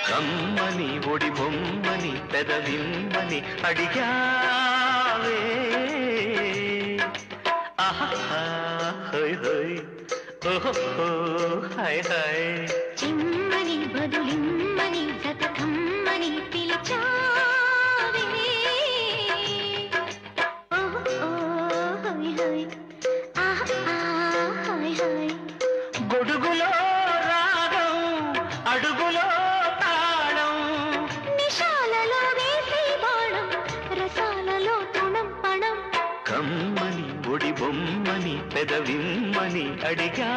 కమ్మని ఒడి బొమ్మని పెదవిమ్మని అడిగావే ఆహా హోయ్ హోయ్ ఓహో హాయ్ హాయ్ చిమ్మని బదులిమ్మని సతకమ్మని పిలిచావే ఓహో హోయ్ హోయ్ ఆహా హాయ్ హాయ్ గొడుగులో రాగం అడుగులో తాళం నిశాలలో వేసే బాణం రసాలలో తుణం పణం కమ్మని ఒడి బొమ్మని పెదవిమ్మని అడిగా